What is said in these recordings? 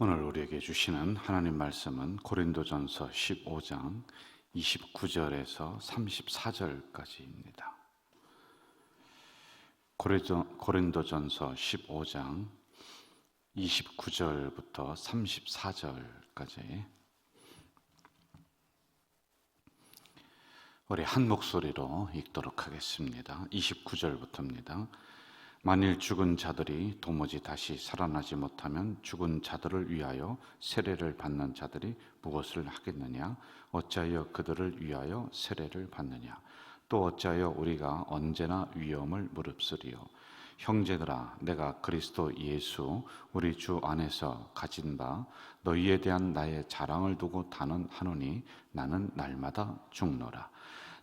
오늘 우리에게 주시는 하나님 말씀은 고린도전서 15장 29절에서 34절까지입니다. 고린도전서 15장 29절부터 34절까지 우리 한 목소리로 읽도록 하겠습니다. 29절부터입니다. 만일 죽은 자들이 도무지 다시 살아나지 못하면 죽은 자들을 위하여 세례를 받는 자들이 무엇을 하겠느냐? 어찌하여 그들을 위하여 세례를 받느냐? 또 어찌하여 우리가 언제나 위험을 무릅쓰리요? 형제들아, 내가 그리스도 예수 우리 주 안에서 가진 바 너희에 대한 나의 자랑을 두고 단언하노니 나는 날마다 죽노라.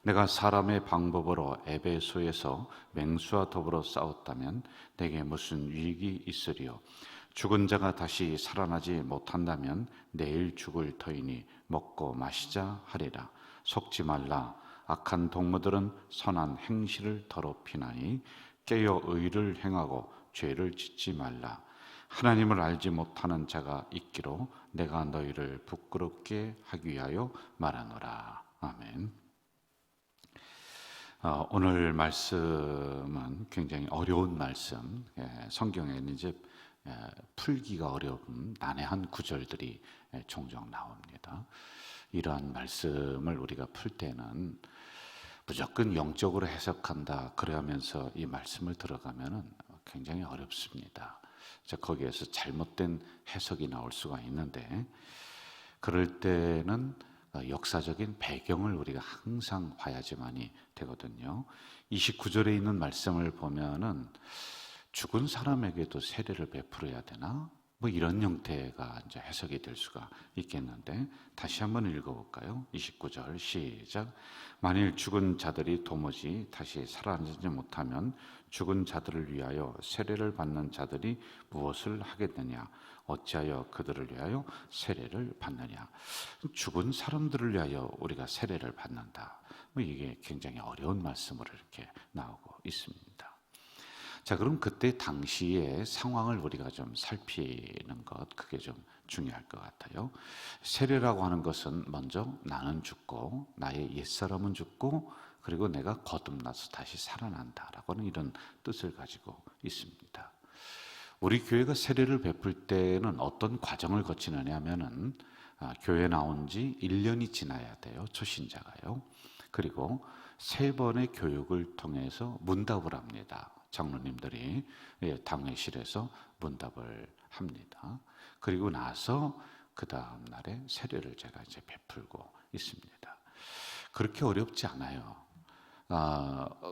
내가 사람의 방법으로 에베소에서 맹수와 더불어 싸웠다면 내게 무슨 유익이 있으리요? 죽은 자가 다시 살아나지 못한다면 내일 죽을 터이니 먹고 마시자 하리라. 속지 말라. 악한 동무들은 선한 행실을 더럽히나니 깨어 의를 행하고 죄를 짓지 말라. 하나님을 알지 못하는 자가 있기로 내가 너희를 부끄럽게 하기 위하여 말하노라. 아멘. 오늘 말씀은 굉장히 어려운 말씀, 성경에는 이제 풀기가 어려운 난해한 구절들이 종종 나옵니다. 이러한 말씀을 우리가 풀 때는 무조건 영적으로 해석한다 그러면서 이 말씀을 들어가면 굉장히 어렵습니다. 거기에서 잘못된 해석이 나올 수가 있는데, 그럴 때는 역사적인 배경을 우리가 항상 봐야지만이 되거든요. 29절에 있는 말씀을 보면은 죽은 사람에게도 세례를 베풀어야 되나? 뭐 이런 형태가 이제 해석이 될 수가 있겠는데, 다시 한번 읽어볼까요? 29절 시작. 만일 죽은 자들이 도무지 다시 살아나지 못하면 죽은 자들을 위하여 세례를 받는 자들이 무엇을 하겠느냐? 어찌하여 그들을 위하여 세례를 받느냐? 죽은 사람들을 위하여 우리가 세례를 받는다. 뭐 이게 굉장히 어려운 말씀으로 이렇게 나오고 있습니다. 자, 그럼 그때 당시의 상황을 우리가 좀 살피는 것, 그게 좀 중요할 것 같아요. 세례라고 하는 것은 먼저 나는 죽고 나의 옛사람은 죽고 그리고 내가 거듭나서 다시 살아난다라고 하는 이런 뜻을 가지고 있습니다. 우리 교회가 세례를 베풀 때는 어떤 과정을 거치느냐 하면은 교회 나온 지 1년이 지나야 돼요. 초신자가요. 그리고 3번의 교육을 통해서 문답을 합니다. 장로님들이 당회실에서 문답을 합니다. 그리고 나서 그 다음 날에 세례를 제가 이제 베풀고 있습니다. 그렇게 어렵지 않아요.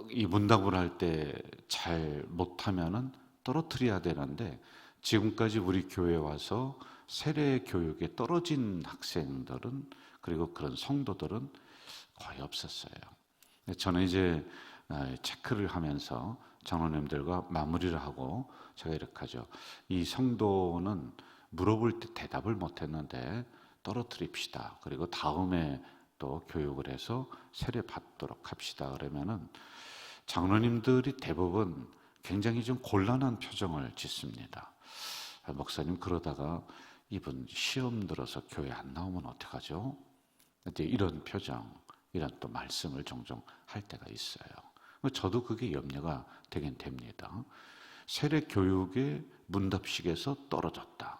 이 문답을 할 때 잘 못하면은 떨어뜨려야 되는데, 지금까지 우리 교회에 와서 세례 교육에 떨어진 학생들은, 그리고 그런 성도들은 거의 없었어요. 저는 이제 체크를 하면서 장로님들과 마무리를 하고 제가 이렇게 하죠. 이 성도는 물어볼 때 대답을 못했는데 떨어뜨립시다. 그리고 다음에 또 교육을 해서 세례 받도록 합시다. 그러면은 장로님들이 대부분 굉장히 좀 곤란한 표정을 짓습니다. 목사님, 그러다가 이분 시험 들어서 교회 안 나오면 어떡하죠? 이제 이런 표정, 이런 또 말씀을 종종 할 때가 있어요. 저도 그게 염려가 되긴 됩니다. 세례 교육의 문답식에서 떨어졌다.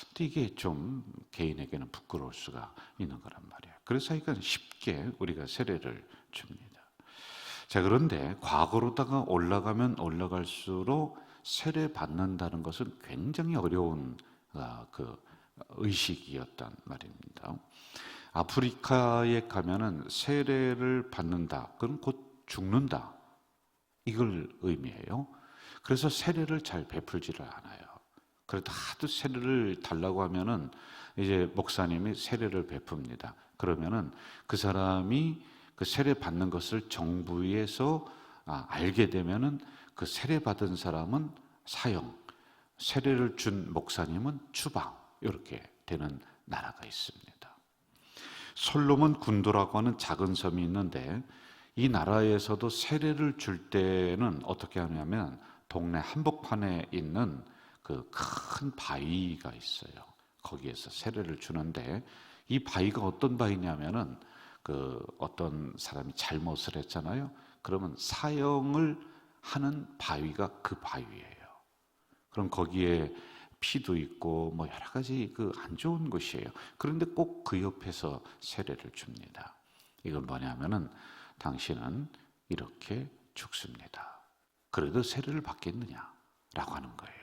근데 이게 좀 개인에게는 부끄러울 수가 있는 거란 말이에요. 그래서 이건 쉽게 우리가 세례를 줍니다. 자, 그런데 과거로다가 올라가면 올라갈수록 세례 받는다는 것은 굉장히 어려운 그 의식이었단 말입니다. 아프리카에 가면은 세례를 받는다, 그럼 곧 죽는다, 이걸 의미해요. 그래서 세례를 잘 베풀지를 않아요. 그래도 하도 세례를 달라고 하면은 이제 목사님이 세례를 베풉니다. 그러면은 그 사람이 그 세례 받는 것을 정부에서 알게 되면은 그 세례 받은 사람은 사형, 세례를 준 목사님은 추방, 이렇게 되는 나라가 있습니다. 솔로몬 군도라고 하는 작은 섬이 있는데, 이 나라에서도 세례를 줄 때는 어떻게 하냐면 동네 한복판에 있는 그 큰 바위가 있어요. 거기에서 세례를 주는데, 이 바위가 어떤 바위냐면은 어떤 사람이 잘못을 했잖아요. 그러면 사형을 하는 바위가 그 바위예요. 그럼 거기에 피도 있고 뭐 여러 가지 안 좋은 것이에요. 그런데 꼭 그 옆에서 세례를 줍니다. 이건 뭐냐면은 당신은 이렇게 죽습니다. 그래도 세례를 받겠느냐라고 하는 거예요.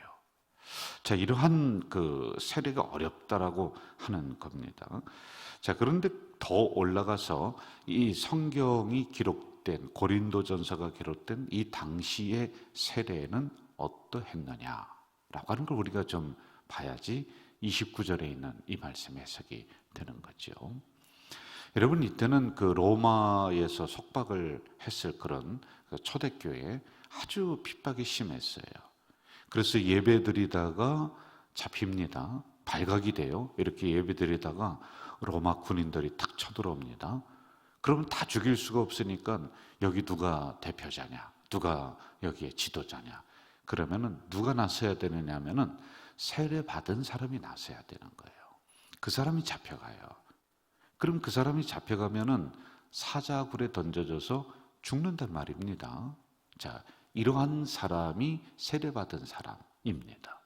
자, 이러한 세례가 어렵다라고 하는 겁니다. 자, 그런데 더 올라가서 이 성경이 기록된, 고린도전서가 기록된 이 당시의 세례는 어떠했느냐라고 하는 걸 우리가 좀 봐야지 29절에 있는 이 말씀 해석이 되는 거죠. 여러분, 이때는 로마에서 속박을 했을 그런 초대교회에 아주 핍박이 심했어요. 그래서 예배드리다가 잡힙니다. 발각이 돼요. 이렇게 예배드리다가 로마 군인들이 탁 쳐들어옵니다. 그러면 다 죽일 수가 없으니까 여기 누가 대표자냐, 누가 여기에 지도자냐. 그러면은 누가 나서야 되느냐 하면은 세례 받은 사람이 나서야 되는 거예요. 그 사람이 잡혀가요. 그럼 그 사람이 잡혀가면은 사자굴에 던져져서 죽는단 말입니다. 자, 이러한 사람이 세례받은 사람입니다.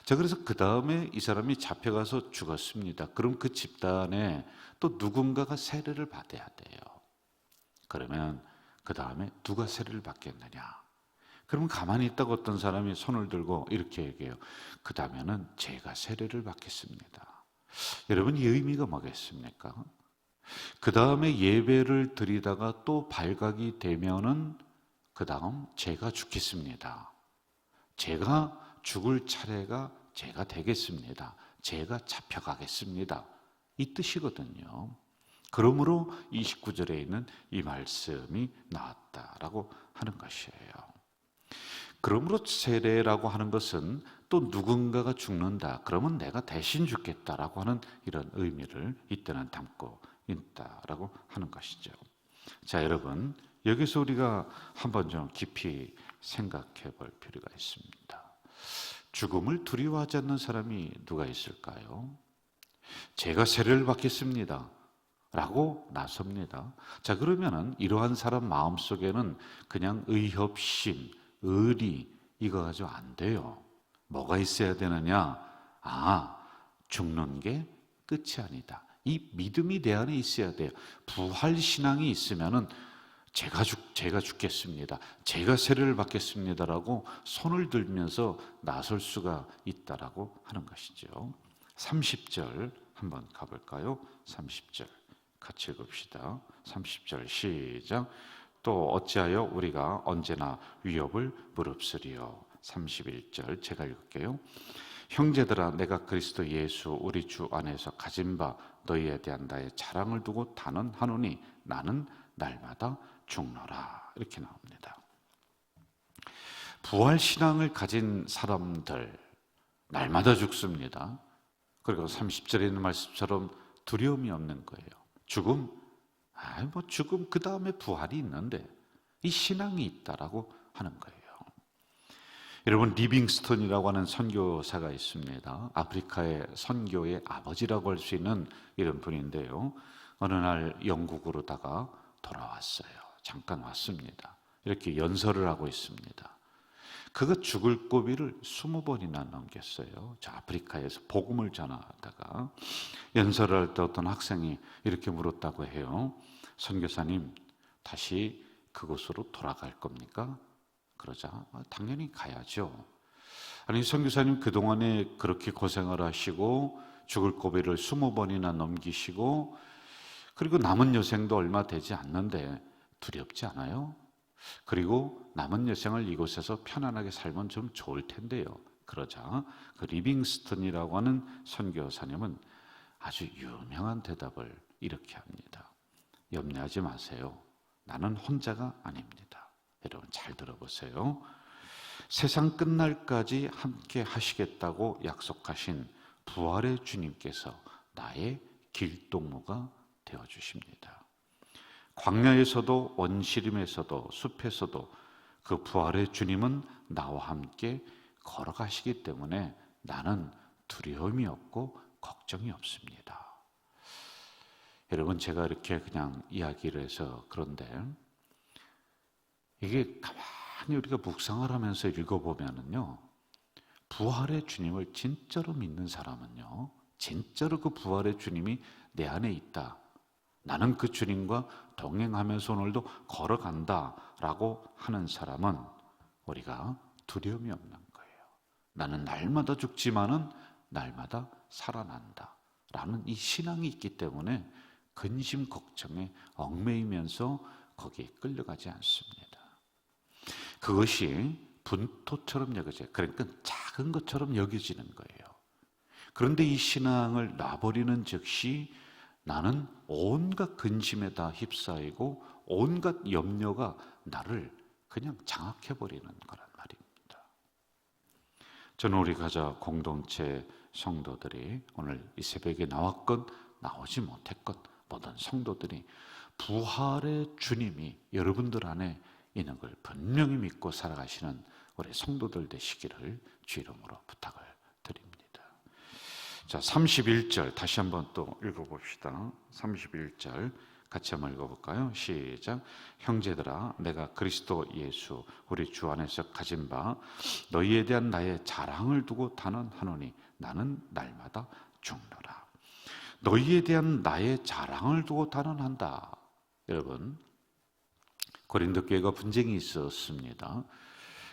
자, 그래서 그 다음에 이 사람이 잡혀가서 죽었습니다. 그럼 그 집단에 또 누군가가 세례를 받아야 돼요. 그러면 그 다음에 누가 세례를 받겠느냐? 그러면 가만히 있다가 어떤 사람이 손을 들고 이렇게 얘기해요. 그 다음에는 제가 세례를 받겠습니다. 여러분, 이 의미가 뭐겠습니까? 그 다음에 예배를 드리다가 또 발각이 되면은 그 다음 제가 죽겠습니다. 제가 죽을 차례가 제가 되겠습니다. 제가 잡혀가겠습니다. 이 뜻이거든요. 그러므로 29절에 있는 이 말씀이 나왔다라고 하는 것이에요. 그러므로 세례라고 하는 것은 또 누군가가 죽는다, 그러면 내가 대신 죽겠다라고 하는 이런 의미를 이때는 담고 있다라고 하는 것이죠. 자, 여러분, 여기서 우리가 한번 좀 깊이 생각해 볼 필요가 있습니다. 죽음을 두려워하지 않는 사람이 누가 있을까요? 제가 세례를 받겠습니다 라고 나섭니다. 자, 그러면은 이러한 사람 마음속에는 그냥 의협심, 의리, 이거 가지고 안 돼요. 뭐가 있어야 되느냐? 죽는 게 끝이 아니다. 이 믿음이 내 안에 있어야 돼요. 부활신앙이 있으면은 제가 죽겠습니다, 제가 세례를 받겠습니다라고 손을 들면서 나설 수가 있다라고 하는 것이죠. 30절 한번 가볼까요? 30절 같이 읽읍시다. 30절 시작. 또 어찌하여 우리가 언제나 위협을 무릅쓰리요. 31절 제가 읽을게요. 형제들아, 내가 그리스도 예수 우리 주 안에서 가진 바 너희에 대한 나의 자랑을 두고 단언하노니 나는 날마다 죽노라. 이렇게 나옵니다. 부활신앙을 가진 사람들 날마다 죽습니다. 그리고 30절에 있는 말씀처럼 두려움이 없는 거예요. 죽음? 죽음 그 다음에 부활이 있는데 이 신앙이 있다라고 하는 거예요. 여러분, 리빙스턴이라고 하는 선교사가 있습니다. 아프리카의 선교의 아버지라고 할 수 있는 이런 분인데요. 어느 날 영국으로다가 돌아왔어요. 잠깐 왔습니다. 이렇게 연설을 하고 있습니다. 그가 죽을 고비를 20번이나 넘겼어요. 저 아프리카에서 복음을 전하다가 연설을 할 때 어떤 학생이 이렇게 물었다고 해요. 선교사님, 다시 그곳으로 돌아갈 겁니까? 그러자 당연히 가야죠. 아니, 선교사님 그동안에 그렇게 고생을 하시고 죽을 고비를 20번이나 넘기시고 그리고 남은 여생도 얼마 되지 않는데 두렵지 않아요? 그리고 남은 여생을 이곳에서 편안하게 살면 좀 좋을 텐데요. 그러자 그 리빙스턴이라고 하는 선교사님은 아주 유명한 대답을 이렇게 합니다. 염려하지 마세요. 나는 혼자가 아닙니다. 여러분 잘 들어보세요. 세상 끝날까지 함께 하시겠다고 약속하신 부활의 주님께서 나의 길동무가 되어주십니다. 광야에서도 원시림에서도 숲에서도 그 부활의 주님은 나와 함께 걸어가시기 때문에 나는 두려움이 없고 걱정이 없습니다. 여러분, 제가 이렇게 그냥 이야기를 해서 그런데 이게 가만히 우리가 묵상을 하면서 읽어보면은요, 부활의 주님을 진짜로 믿는 사람은요, 진짜로 그 부활의 주님이 내 안에 있다, 나는 그 주님과 동행하면서 오늘도 걸어간다 라고 하는 사람은 우리가 두려움이 없는 거예요. 나는 날마다 죽지만은 날마다 살아난다 라는 이 신앙이 있기 때문에 근심 걱정에 얽매이면서 거기에 끌려가지 않습니다. 그것이 분토처럼 여겨져요. 그러니까 작은 것처럼 여겨지는 거예요. 그런데 이 신앙을 놔버리는 즉시 나는 온갖 근심에 다 휩싸이고 온갖 염려가 나를 그냥 장악해버리는 거란 말입니다. 저는 우리 가자 공동체 성도들이 오늘 이 새벽에 나왔건 나오지 못했건 모든 성도들이 부활의 주님이 여러분들 안에 있는 걸 분명히 믿고 살아가시는 우리 성도들 되시기를 주 이름으로 부탁을 드립니다. 자, 31절 다시 한번 또 읽어봅시다. 31절 같이 한번 읽어볼까요? 시작. 형제들아, 내가 그리스도 예수 우리 주 안에서 가진 바 너희에 대한 나의 자랑을 두고 단언하노니 나는 날마다 죽노라. 너희에 대한 나의 자랑을 두고 단언한다. 여러분, 고린도 교회가 분쟁이 있었습니다.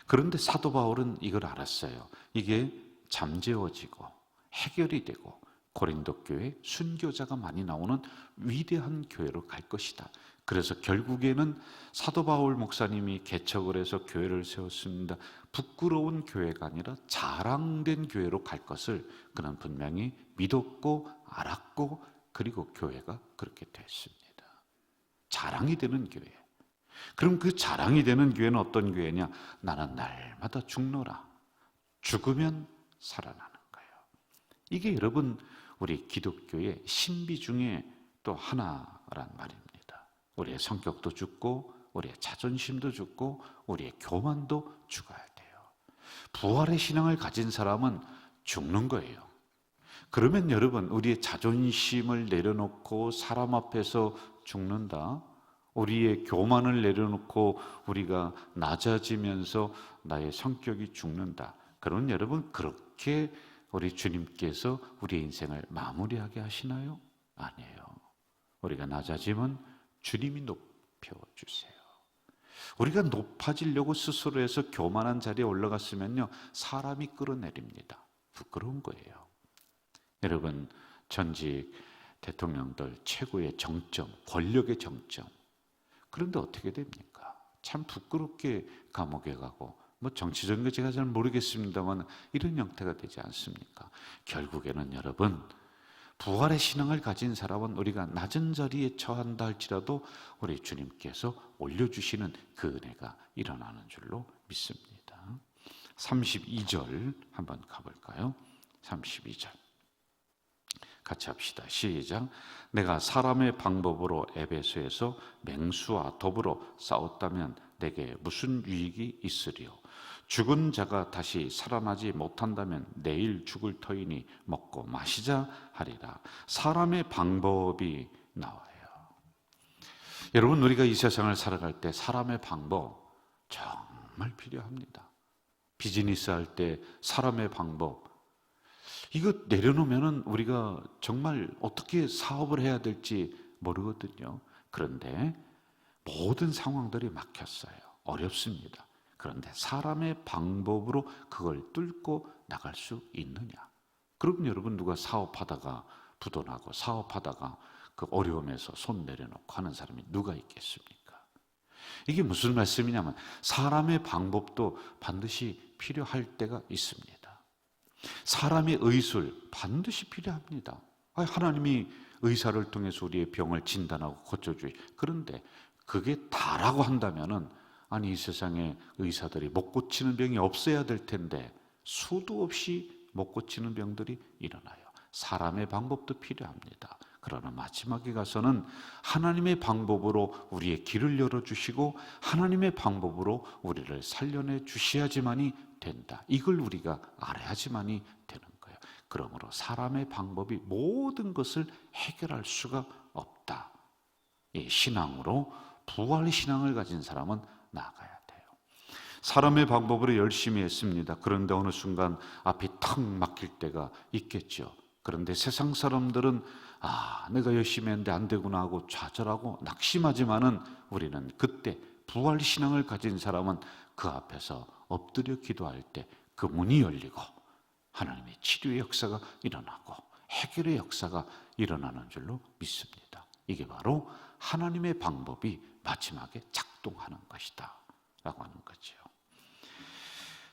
그런데 사도 바울은 이걸 알았어요. 이게 잠재워지고 해결이 되고 고린도 교회 순교자가 많이 나오는 위대한 교회로 갈 것이다. 그래서 결국에는 사도 바울 목사님이 개척을 해서 교회를 세웠습니다. 부끄러운 교회가 아니라 자랑된 교회로 갈 것을 그는 분명히 믿었고 알았고, 그리고 교회가 그렇게 됐습니다. 자랑이 되는 교회. 그럼 그 자랑이 되는 교회는 어떤 교회냐? 나는 날마다 죽노라. 죽으면 살아나는 거예요. 이게 여러분 우리 기독교의 신비 중에 또 하나란 말입니다. 우리의 성격도 죽고 우리의 자존심도 죽고 우리의 교만도 죽어야 돼요. 부활의 신앙을 가진 사람은 죽는 거예요. 그러면 여러분, 우리의 자존심을 내려놓고 사람 앞에서 죽는다, 우리의 교만을 내려놓고 우리가 낮아지면서 나의 성격이 죽는다, 그러면 여러분, 그렇게 우리 주님께서 우리의 인생을 마무리하게 하시나요? 아니에요. 우리가 낮아지면 주님이 높여주세요. 우리가 높아지려고 스스로 해서 교만한 자리에 올라갔으면요, 사람이 끌어내립니다. 부끄러운 거예요. 여러분, 전직 대통령들 최고의 정점, 권력의 정점. 그런데 어떻게 됩니까? 참 부끄럽게 감옥에 가고, 뭐 정치적인 거 제가 잘 모르겠습니다만 이런 형태가 되지 않습니까? 결국에는 여러분, 부활의 신앙을 가진 사람은 우리가 낮은 자리에 처한다 할지라도 우리 주님께서 올려주시는 그 은혜가 일어나는 줄로 믿습니다. 32절 한번 가볼까요? 32절 같이 합시다. 시작. 내가 사람의 방법으로 에베소에서 맹수와 더불어 싸웠다면 내게 무슨 유익이 있으리요? 죽은 자가 다시 살아나지 못한다면 내일 죽을 터이니 먹고 마시자 하리라. 사람의 방법이 나와요. 여러분, 우리가 이 세상을 살아갈 때 사람의 방법 정말 필요합니다. 비즈니스 할 때 사람의 방법, 이거 내려놓으면 우리가 정말 어떻게 사업을 해야 될지 모르거든요. 그런데 모든 상황들이 막혔어요. 어렵습니다. 그런데 사람의 방법으로 그걸 뚫고 나갈 수 있느냐? 그럼 여러분, 누가 사업하다가 부도나고 사업하다가 그 어려움에서 손 내려놓고 하는 사람이 누가 있겠습니까? 이게 무슨 말씀이냐면 사람의 방법도 반드시 필요할 때가 있습니다. 사람의 의술 반드시 필요합니다. 하나님이 의사를 통해서 우리의 병을 진단하고 고쳐주지. 그런데 그게 다라고 한다면은, 아니 이 세상에 의사들이 못 고치는 병이 없어야 될 텐데 수도 없이 못 고치는 병들이 일어나요. 사람의 방법도 필요합니다. 그러나 마지막에 가서는 하나님의 방법으로 우리의 길을 열어주시고 하나님의 방법으로 우리를 살려내 주셔야지만이 된다. 이걸 우리가 알아야지만이 되는 거예요. 그러므로 사람의 방법이 모든 것을 해결할 수가 없다. 이 신앙으로 부활의 신앙을 가진 사람은 나아가야 돼요. 사람의 방법으로 열심히 했습니다. 그런데 어느 순간 앞이 턱 막힐 때가 있겠죠. 그런데 세상 사람들은 내가 열심히 했는데 안 되구나 하고 좌절하고 낙심하지만은 우리는 그때 부활 신앙을 가진 사람은 그 앞에서 엎드려 기도할 때 그 문이 열리고 하나님의 치료의 역사가 일어나고 해결의 역사가 일어나는 줄로 믿습니다. 이게 바로 하나님의 방법이 마지막에 작동하는 것이다 라고 하는 거죠.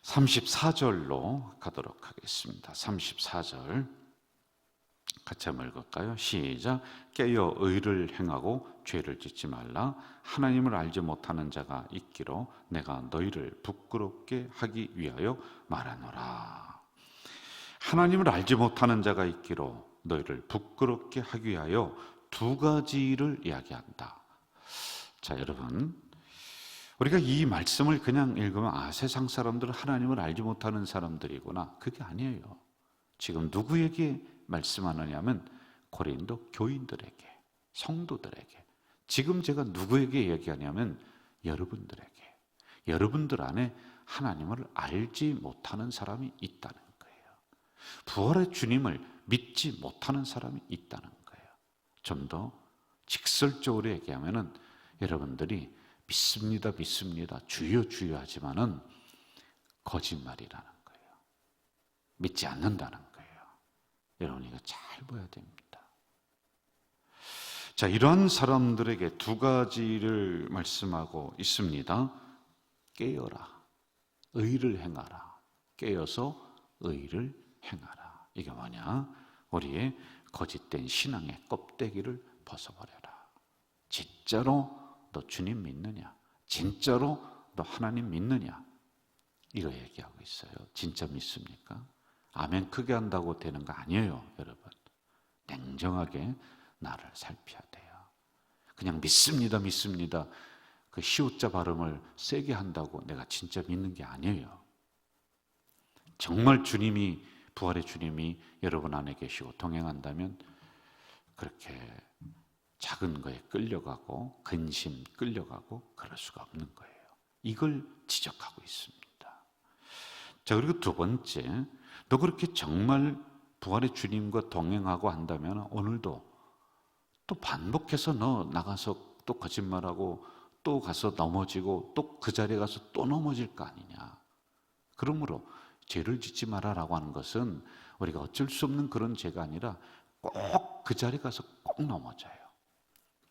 34절로 가도록 하겠습니다. 34절 같이 한번 읽을까요? 시작. 깨어 의를 행하고 죄를 짓지 말라. 하나님을 알지 못하는 자가 있기로 내가 너희를 부끄럽게 하기 위하여 말하노라. 하나님을 알지 못하는 자가 있기로 너희를 부끄럽게 하기 위하여 두 가지를 이야기한다. 자, 여러분, 우리가 이 말씀을 그냥 읽으면 세상 사람들은 하나님을 알지 못하는 사람들이구나. 그게 아니에요. 지금 누구에게 말씀하느냐면 고린도 교인들에게, 성도들에게. 지금 제가 누구에게 얘기하냐면 여러분들에게. 여러분들 안에 하나님을 알지 못하는 사람이 있다는 거예요. 부활의 주님을 믿지 못하는 사람이 있다는 거예요. 좀 더 직설적으로 얘기하면은 여러분들이 믿습니다, 믿습니다, 주여, 주여 하지만은 거짓말이라는 거예요. 믿지 않는다는 거예요. 여러분, 이거 잘 봐야 됩니다. 자, 이러한 사람들에게 두 가지를 말씀하고 있습니다. 깨어라, 의를 행하라. 깨어서 의를 행하라. 이게 뭐냐? 우리의 거짓된 신앙의 껍데기를 벗어버려라. 진짜로 너 주님 믿느냐? 진짜로 너 하나님 믿느냐? 이거 얘기하고 있어요. 진짜 믿습니까? 아멘 크게 한다고 되는 거 아니에요, 여러분. 냉정하게 나를 살펴야 돼요. 그냥 믿습니다, 믿습니다. 그 시옷자 발음을 세게 한다고 내가 진짜 믿는 게 아니에요. 정말 주님이, 부활의 주님이 여러분 안에 계시고 동행한다면 그렇게 작은 거에 끌려가고 근심 끌려가고 그럴 수가 없는 거예요. 이걸 지적하고 있습니다. 자, 그리고 두 번째, 너 그렇게 정말 부활의 주님과 동행하고 한다면 오늘도 또 반복해서 너 나가서 또 거짓말하고 또 가서 넘어지고 또 그 자리에 가서 또 넘어질 거 아니냐. 그러므로 죄를 짓지 마라라고 하는 것은 우리가 어쩔 수 없는 그런 죄가 아니라 꼭 그 자리에 가서 꼭 넘어져요.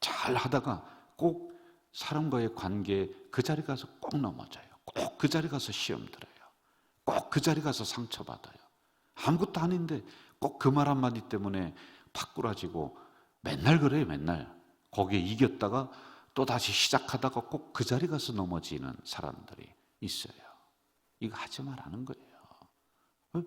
잘 하다가 꼭 사람과의 관계에 그 자리에 가서 꼭 넘어져요. 꼭 그 자리에 가서 시험 들어요. 꼭 그 자리에 가서 상처받아요. 아무것도 아닌데 꼭 그 말 한마디 때문에 파꾸라지고 맨날 그래요. 맨날 거기에 이겼다가 또 다시 시작하다가 꼭 그 자리에 가서 넘어지는 사람들이 있어요. 이거 하지 말라는 거예요.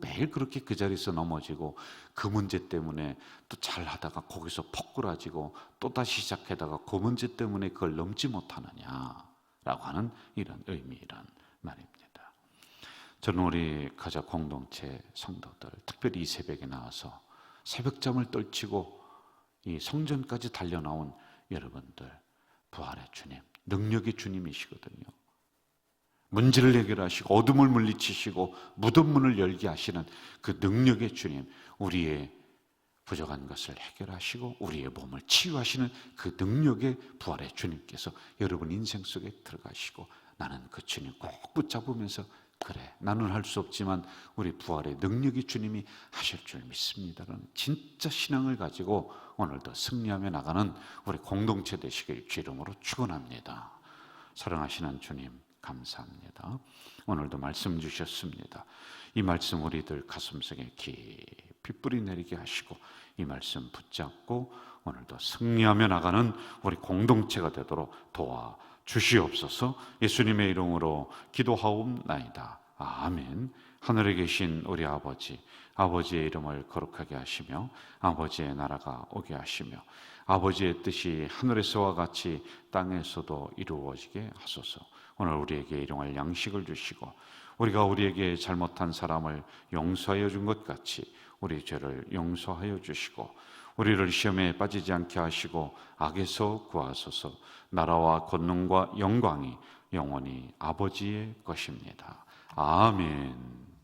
매일 그렇게 그 자리에서 넘어지고 그 문제 때문에 또 잘하다가 거기서 퍼꾸라지고 또 다시 시작하다가 그 문제 때문에 그걸 넘지 못하느냐라고 하는 이런 의미란 말입니다. 저는 우리 가자 공동체 성도들, 특별히 이 새벽에 나와서 새벽잠을 떨치고 이 성전까지 달려나온 여러분들, 부활의 주님, 능력의 주님이시거든요. 문제를 해결하시고 어둠을 물리치시고 무덤 문을 열게 하시는 그 능력의 주님, 우리의 부족한 것을 해결하시고 우리의 몸을 치유하시는 그 능력의 부활의 주님께서 여러분 인생 속에 들어가시고 나는 그 주님 꼭 붙잡으면서 그래, 나는 할 수 없지만 우리 부활의 능력의 주님이 하실 줄 믿습니다라는 진짜 신앙을 가지고 오늘도 승리하며 나가는 우리 공동체 되시길 주 이름으로 축원합니다. 사랑하시는 주님 감사합니다. 오늘도 말씀 주셨습니다. 이 말씀 우리들 가슴속에 깊이 뿌리 내리게 하시고 이 말씀 붙잡고 오늘도 승리하며 나가는 우리 공동체가 되도록 도와 주시옵소서. 예수님의 이름으로 기도하옵나이다. 아멘. 하늘에 계신 우리 아버지, 아버지의 이름을 거룩하게 하시며 아버지의 나라가 오게 하시며 아버지의 뜻이 하늘에서와 같이 땅에서도 이루어지게 하소서. 오늘 우리에게 일용할 양식을 주시고 우리가 우리에게 잘못한 사람을 용서하여 준 것 같이 우리 죄를 용서하여 주시고 우리를 시험에 빠지지 않게 하시고 악에서 구하소서. 나라와 권능과 영광이 영원히 아버지의 것입니다. 아멘.